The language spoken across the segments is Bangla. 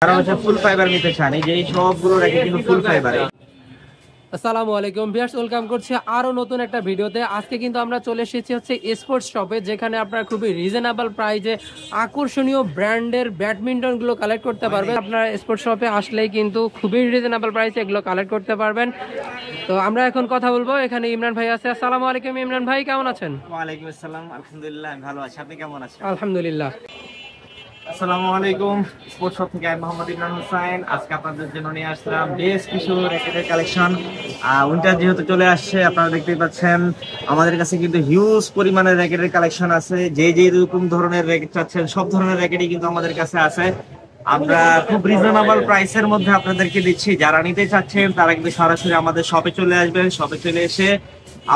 যারা হচ্ছে ফুল ফাইবার নিতে চান, এই যে এই সবগুলো রেখে কিন্তু ফুল ফাইবার। আসসালামু আলাইকুম ভিউয়ার্স, ওয়েলকাম করছি আরো নতুন একটা ভিডিওতে। আজকে কিন্তু আমরা চলে এসেছি হচ্ছে স্পোর্টস শপে, যেখানে আপনারা খুবই রিজনেবল প্রাইসে আকর্ষণীয় ব্র্যান্ডের ব্যাডমিন্টন গুলো কালেক্ট করতে পারবেন। আপনারা স্পোর্টস শপে আসলেই কিন্তু খুবই রিজনেবল প্রাইসে এগুলো কালেক্ট করতে পারবেন। তো আমরা এখন কথা বলবো, এখানে ইমরান ভাই আছে। আসসালামু আলাইকুম ইমরান ভাই, কেমন আছেন? ওয়ালাইকুম আসসালাম, আলহামদুলিল্লাহ আমি ভালো আছি, আপনি কেমন আছেন? আলহামদুলিল্লাহ। আসসালামু আলাইকুম, স্পোর্টস শপ থেকে আমি মোহাম্মদ ইমরান হোসেন। আজকে আপনাদের জন্য নিয়ে আসলাম বেশ কিছু র্যাকেটের কালেকশন। উইন্টার যেহেতু চলে আসছে, আপনারা দেখতেই পাচ্ছেন আমাদের কাছে কিন্তু হিউজ পরিমাণের র্যাকেটের কালেকশন আছে। যে রকম ধরনের র্যাকেট চাচ্ছেন সব ধরনের র্যাকেটই কিন্তু আমাদের কাছে আছে। আমরা খুব রিজনেবল প্রাইসের মধ্যে আপনাদেরকে দিচ্ছি। যারা নিতে চাচ্ছেন তারা কিন্তু সরাসরি আমাদের শপে চলে আসবেন। শপে চলে এসে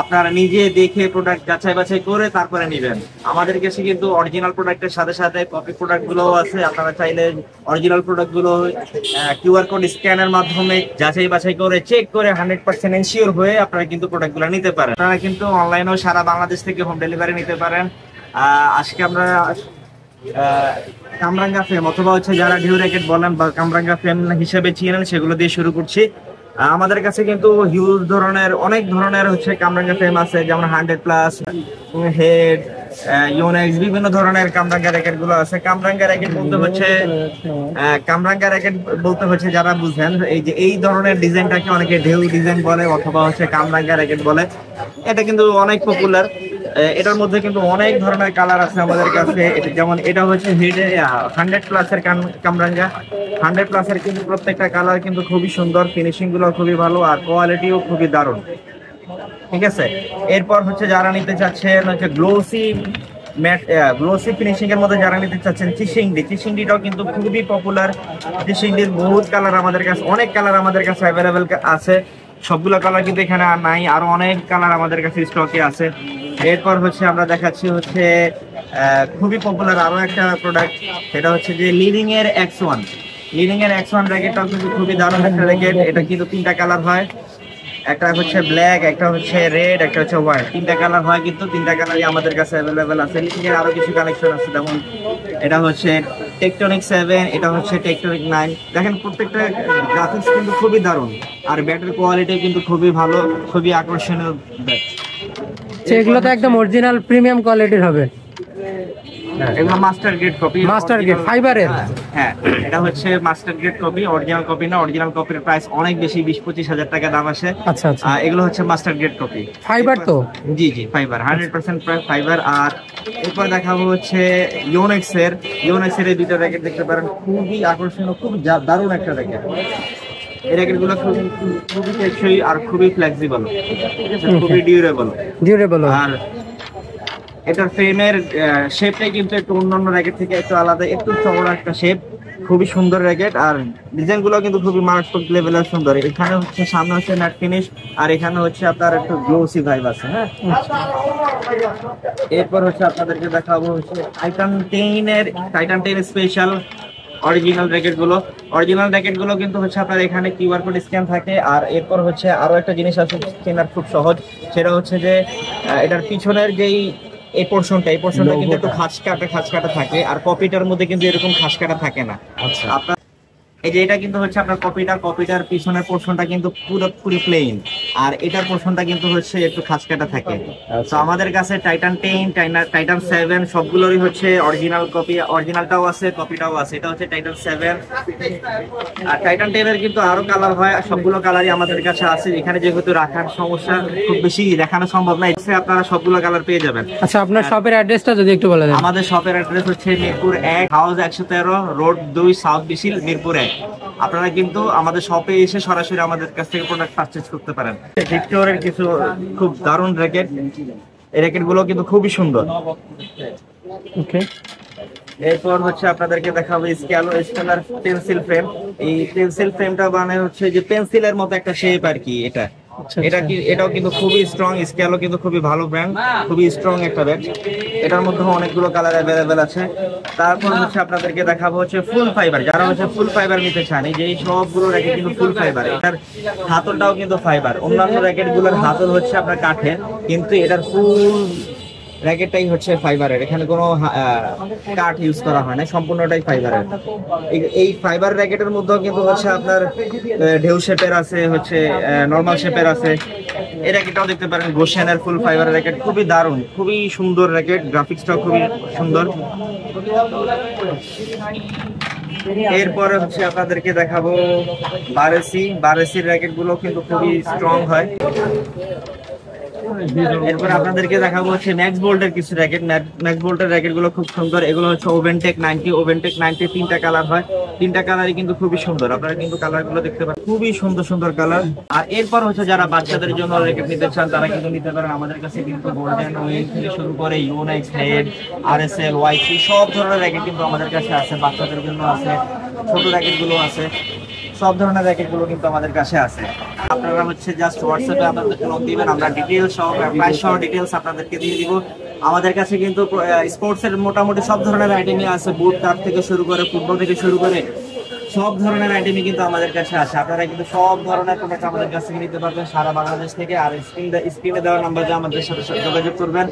আপনারা নিজে দেখে প্রোডাক্ট যাচাই বাছাই করে তারপরে নেবেন। আমাদের কাছে কিন্তু অরিজিনাল প্রোডাক্টের সাথে সাথে কপি প্রোডাক্ট গুলো আছে। আপনারা চাইলে অরিজিনাল প্রোডাক্ট গুলো কিউআর কোড স্ক্যানের মাধ্যমে যাচাই বাছাই করে চেক করে 100% এনশিওর হয়ে আপনারা কিন্তু প্রোডাক্ট গুলো নিতে পারেন। আপনারা কিন্তু অনলাইনেও সারা বাংলাদেশ থেকে হোম ডেলিভারি নিতে পারেন। আজকে আমরা কামরাঙ্গা ফ্রেম অথবা হচ্ছে যারা ঢেউ র্যাকেট বলেন বা কামরাঙ্গা ফ্রেম হিসেবে চিনেন সেগুলো দিয়ে শুরু করছি। আমাদের কাছে কিন্তু হিউজ ধরনের অনেক ধরনের হচ্ছে কামরাঙ্গা ফ্রেম আছে, যেমন 100+, হেড, ইউনেক্স, বিভিন্ন ধরনের কামরাঙ্গা র্যাকেট গুলো আছে। কামরাঙ্গা র্যাকেট বলতে হচ্ছে যারা বুঝেন, এই যে এই ধরনের ডিজাইনটাকে অনেকে ঢেউ ডিজাইন বলে অথবা হচ্ছে কামরাঙ্গা র্যাকেট বলে। এটা কিন্তু অনেক পপুলার। এটার মধ্যে কিন্তু অনেক ধরনের কালার আছে আমাদের কাছে। যেমন এটা হচ্ছে হেডে 100+ এর কামরাঙ্গা। 100+ এর কিন্তু প্রত্যেকটা কালার কিন্তু খুবই সুন্দর, ফিনিশিং গুলো খুবই ভালো আর কোয়ালিটিও খুবই দারুণ। ঠিক আছে, এরপর হচ্ছে যারা নিতে চাচ্ছেন হচ্ছে গ্লোসি ফিনিশিং এর মধ্যে যারা নিতে চাচ্ছেন চিশিংডিটাও কিন্তু খুবই পপুলার। চিশিংডির বহুত কালার আমাদের কাছে, অনেক কালার আমাদের কাছে অ্যাভেলেবেল আছে। সবগুলো কালার কিন্তু এখানে আর নাই, আরো অনেক কালার আমাদের কাছে স্টকে আছে। এরপর হচ্ছে আমরা দেখাচ্ছি হচ্ছে খুবই পপুলার আরো একটা প্রোডাক্ট, সেটা হচ্ছে যে লিডিং এর X1 র্যাকেটটাও কিন্তু খুবই দারুণ একটা র্যাকেট। এটা কিন্তু 3টা কালার হয়, একটা হচ্ছে ব্ল্যাক, একটা হচ্ছে রেড, একটা হচ্ছে হোয়াইট। 3টা কালার হয়, কিন্তু 3টা কালারই আমাদের কাছে অ্যাভেলেবেল আছে। লিডিং এর আরো কিছু কালেকশন আছে, যেমন এটা হচ্ছে টেকটনিক 7, এটা হচ্ছে টেকটনিক 9। দেখেন প্রত্যেকটা গ্রাফিক্স কিন্তু খুবই দারুণ আর ব্যাটারি কোয়ালিটি কিন্তু খুবই ভালো, খুবই আকর্ষণীয় ব্যাট। এগুলো তো একদম অরিজিনাল প্রিমিয়াম কোয়ালিটির হবে। এগুলো master grade copy, master grade ফাইবারের। হ্যাঁ, এটা হচ্ছে master grade copy, original copy না। অরিজিনাল কপির প্রাইস অনেক বেশি, 20-25 হাজার টাকা দাম আসে। আচ্ছা আচ্ছা, এগুলো হচ্ছে মাস্টার গ্রেড কপি ফাইবার তো? জি ফাইবার, 100% ফাইবার। আর এরপর দেখাবো হচ্ছে ইউনেক্স এর এই দুটো র্যাকেট দেখতে পারেন, খুবই আকর্ষণীয়, খুব দারুণ একটা র্যাকেট। এই র্যাকেট গুলো খুবই টেকসই আর খুবই ফ্লেক্সিবল, খুবই ডিউরেবল। আর এটার ফ্রেমের শেপটাই কিন্তু একটু অন্যান্য র্যাকেট থেকে একটু আলাদা, একটু চওড়া একটা শেপ, খুবই সুন্দর র্যাকেট। আর ডিজাইন গুলো কিন্তু খুবই মারাত্মক লেভেলের সুন্দর। এখানে হচ্ছে সামনে হচ্ছে ম্যাট ফিনিশ, আর এখানে হচ্ছে আপনার একটু গ্লোসি ভাইব আছে। হ্যাঁ, এরপর হচ্ছে আপনাদেরকে দেখাবো হচ্ছে টাইটান 10 স্পেশাল অরিজিনাল র্যাকেট গুলো কিন্তু হচ্ছে আপনার এখানে কিউআর কোড স্ক্যান থাকে। আর এরপর হচ্ছে আরো একটা জিনিস আছে চেনার খুব সহজ, সেটা হচ্ছে যে এটার পিছনের যেই এই পোর্শনটা কিন্তু একটু খাঁজ কাটা থাকে, আর কপিটার মধ্যে কিন্তু এরকম খাঁজ কাটা থাকে না। আচ্ছা, আপনার এই যে এটা কিন্তু হচ্ছে আপনার কপিটার পিছনের পোর্শনটা কিন্তু পুরোপুরি প্লেন, আর এটার পোর্শনটা কিন্তু হচ্ছে একটু খাঁজ কাটা থাকে। তো আমাদের কাছে টাইটান 10, টাইটান 7 সবগুলোরই হচ্ছে অরিজিনাল কপি, অরিজিনালটাও আছে, কপিটাও আছে। এটা হচ্ছে টাইটান 7। আর টাইটান 10 এর কিন্তু আরো কালার হয়, সবগুলো কালারই আমাদের কাছে আছে। এখানে যেহেতু রাখার সমস্যা, খুব বেশি দেখানো সম্ভব না, এসে আপনারা সবগুলো কালার পেয়ে যাবেন। আচ্ছা, আপনার শপের অ্যাড্রেসটা যদি একটু বলে দেন। আমাদের শপের অ্যাড্রেস হচ্ছে Mirpur 1, house 113, road 2, south Bishil, Mirpur 1। আপনারা কিন্তু আমাদের শপে এসে সরাসরি আমাদের কাছ থেকে প্রোডাক্ট পারচেজ করতে পারেন। ভিক্টরের কিছু খুব দারুণ র্যাকেট, এই র্যাকেট গুলো কিন্তু খুবই সুন্দর। ওকে, এরপর হচ্ছে আপনাদেরকে দেখাবো স্কেলার পেন্সিল ফ্রেম। এই পেন্সিল ফ্রেমটা মানে হচ্ছে যে পেন্সিলের মতো একটা শেপ আর কি। এটাও কিন্তু খুবই স্ট্রং, স্কেলও কিন্তু খুবই ভালো ব্র্যান্ড, খুবই স্ট্রং একটা ব্যাট। এটার মধ্যে অনেকগুলো কালার অ্যাভেলেবেল আছে। তারপর হচ্ছে আপনাদেরকে দেখাবো হচ্ছে ফুল ফাইবার। যারা হচ্ছে ফুল ফাইবার নিতে চান, এই যে এই সবগুলো র্যাকেট কিন্তু ফুল ফাইবার। এটার হাতলটাও কিন্তু ফাইবার। অন্যান্য র্যাকেট গুলোর হাতল হচ্ছে আপনার কাঠের, কিন্তু এটার ফুল র্যাকেটটাই হচ্ছে ফাইবারের, এখানে কোনো কাঠ ইউজ করা হয় না, সম্পূর্ণটাই ফাইবারের। এই ফাইবার র্যাকেটের মধ্যেও কিন্তু হচ্ছে আপনার ঢেউ শেপের আছে, হচ্ছে নর্মাল শেপের আছে। এই র্যাকেটটাও দেখতে পারেন গোশেনের ফুল ফাইবার র্যাকেট, খুবই দারুণ, খুবই সুন্দর র্যাকেট, গ্রাফিক্সটাও খুবই সুন্দর। এরপরে হচ্ছে আপনাদেরকে দেখাবো বারেসির র্যাকেট গুলো কিন্তু খুবই স্ট্রং হয়। এরপর আপনাদেরকে দেখাবো হচ্ছে ম্যাক্স বোল্টের কিছু র্যাকেট। ম্যাক্স বোল্টের র্যাকেট গুলো খুব সুন্দর, এগুলো হচ্ছে ওভেনটেক 90 তিনটা কালার হয়, তিনটা কালারই কিন্তু খুবই সুন্দর। আপনারা কিন্তু কালার গুলো দেখতে পারেন, খুবই সুন্দর সুন্দর কালার। আর এরপর হচ্ছে যারা বাচ্চাদের জন্য র্যাকেট নিতে চান তারা কিন্তু নিতে পারেন। আমাদের কাছে কিন্তু গোল্ডেন উইং থেকে শুরু করে ইউনেক্স, হেড, আরএসএল, ওয়াইসি সব ধরনের র্যাকেট কিন্তু আমাদের কাছে আছে, বাচ্চাদের জন্য আছে, ছোট র্যাকেট গুলো আছে, সব ধরনের র্যাকেট গুলো কিন্তু আমাদের কাছে আছে। আপনারা হচ্ছে জাস্ট হোয়াটসঅ্যাপে আপনাদেরকে নক দিবেন, আমরা ডিটেইলস সহ প্রাইস সহ ডিটেইলস আপনাদেরকে দিয়ে দিব। আমাদের কাছে কিন্তু স্পোর্টস এর মোটামুটি সব ধরনের আইটেমই আছে, বুট কাপ থেকে শুরু করে ফুটবল থেকে শুরু করে সব ধরনের আইটেমই কিন্তু আমাদের কাছে আছে। আপনারা কিন্তু সব ধরনের প্রোডাক্ট আমাদের কাছ থেকে নিতে পারবেন সারা বাংলাদেশ থেকে। আর স্ক্রিনে দেওয়া নাম্বারে আমাদের সাথে যোগাযোগ করবেন।